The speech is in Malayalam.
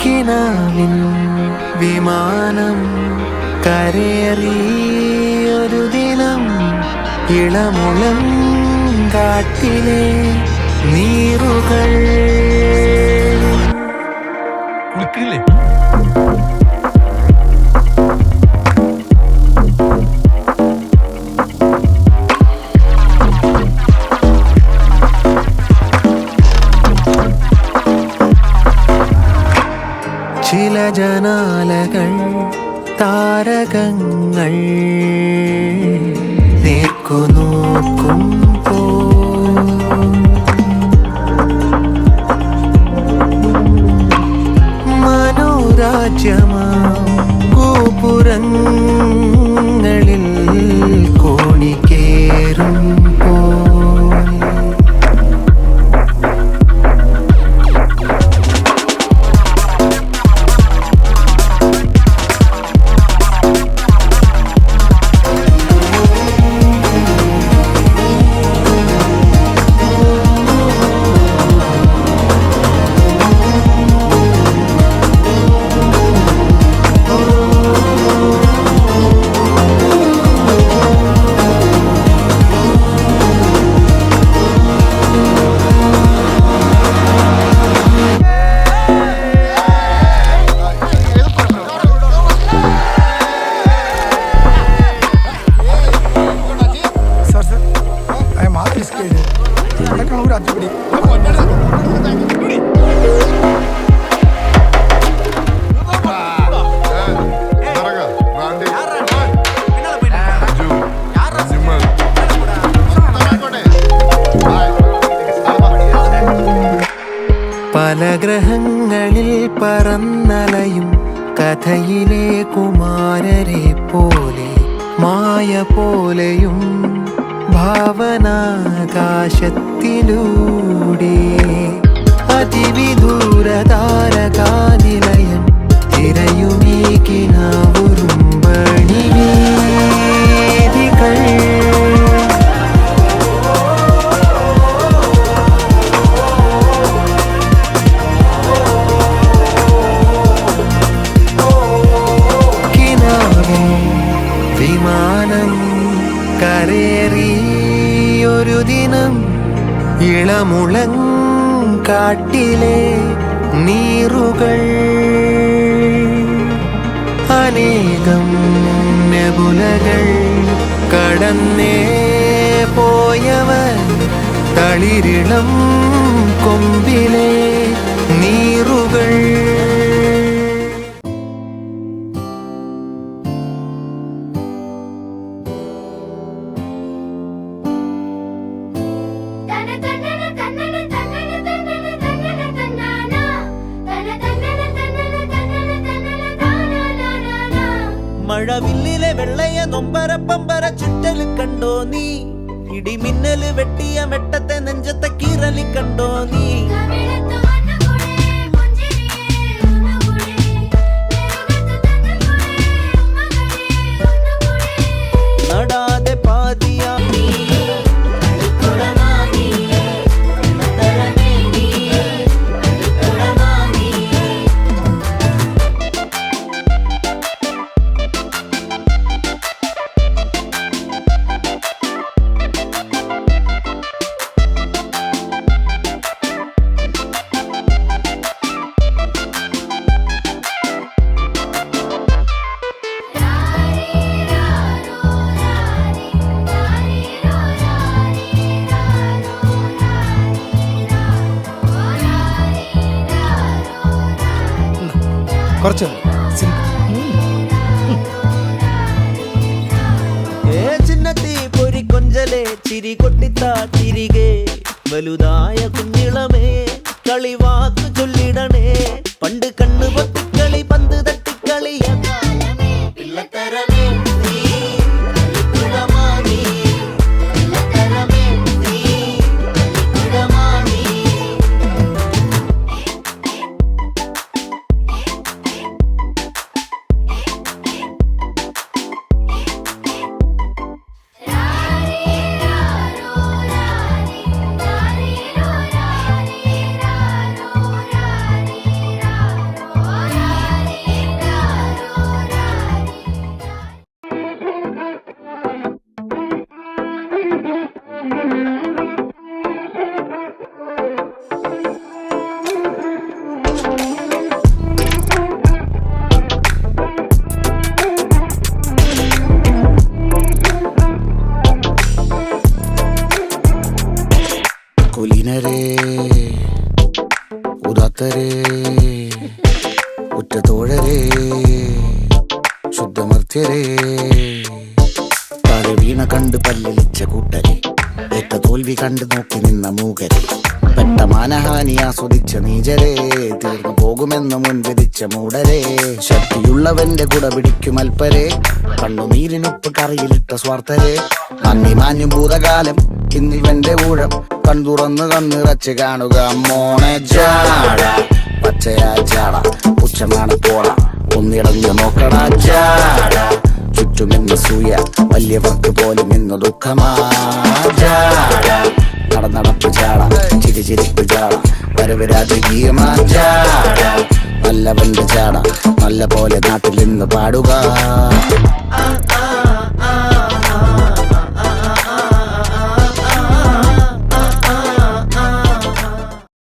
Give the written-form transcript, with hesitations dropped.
കിനാവിൻ വിമാനം കരേറിയൊരു ദിനം ഇളമുളം കാട്ടിലെ നീറുകൾ ചില ജനാലകൾ താരകങ്ങൾ നേർക്കുനോക്കുമ്പോ മനോരാജ്യമാ ഗോപുരങ്ങളിൽ കോണിക്കേറുമ്പോ പല ഗ്രഹങ്ങളിൽ പറന്നലയും കഥയിലെ കുമാരരെ പോലെ മായ പോലെയും ഭാവനാകാശത്തിലൂടെ അതിവിദൂര താരകാനിലയം തിരയുമീ കിനാവുരുമ്പണി വേദികൾ വിമാനം കരേറിയൊരു ദിനം ഇളമുളം കാട്ടിലെ നീറുകൾ അനേകം നെബുലകൾ കടന്നേ പോയവർ തളിരിളം കൊമ്പിലെ നീറുകൾ മഴവില്ലിലെ വെള്ളയ നൊമ്പരപ്പമ്പര ചുറ്റല് കണ്ടോ നീ ഇടിമിന്നല് വെട്ടിയ മെട്ടത്തെ നെഞ്ചത്തെ കീറലി കണ്ടോ നീ നടാതെ പാതിയാ കുറച്ച് ചിന്നത്തി പൊരി കൊഞ്ചലെ ചിരി കൊട്ടിത്താ തിരികെ വലുതായ കുഞ്ഞിളമേ കളിവാക്ക് ചൊല്ലിടണേ പണ്ട് കണ്ണു പൊത്തിക്കളി പന്ത് തട്ടിക്കളിയ പിള്ളത്തരമേ ഉദാത്തരേ ഉദാത്തരേ ഉറ്റതോഴരേ ശുദ്ധമർത്യരേ താഴെ വീണ കണ്ട് പല്ലിളിച്ച കൂട്ടരെ ഏറ്റ തോൽവി കണ്ട് നോക്കി നിന്ന മൂകരെ പെട്ട മാനഹാനി ആസ്വദിച്ച നീചരെ തീർന്നു പോകുമെന്ന് മുൻവിധിച്ച മൂടരെ ശക്തിയുള്ളവന്റെ കുട പിടിക്കും അൽപ്പരെ കണ്ണുനീരിനൊപ്പ് കറിയിലിട്ട സ്വാർത്ഥരെ നന്ദി മാഞ്ഞു ഭൂതകാലം ഇന്നിവന്റെ ഊഴം കൺതുറന്ന് കണ്ണിറച്ച് കാണുക മോണെ ജാട പച്ചയാ ജാട പുച്ഛമാണ് പോള ഒന്നിടഞ്ഞു നോക്കണ ജാട ചുറ്റുമെന്ന് സൂയ വലിയവർക്ക് പോലും ഇന്ന് ദുഃഖമാ ജാട നടപ്പ് ചാട ചിരിച്ചിരിപ്പ് ചാട വരവ് രാജകീയമാ ജാട നല്ലവന്റെ ചാട നല്ല പോലെ നാട്ടിൽ നിന്ന് പാടുക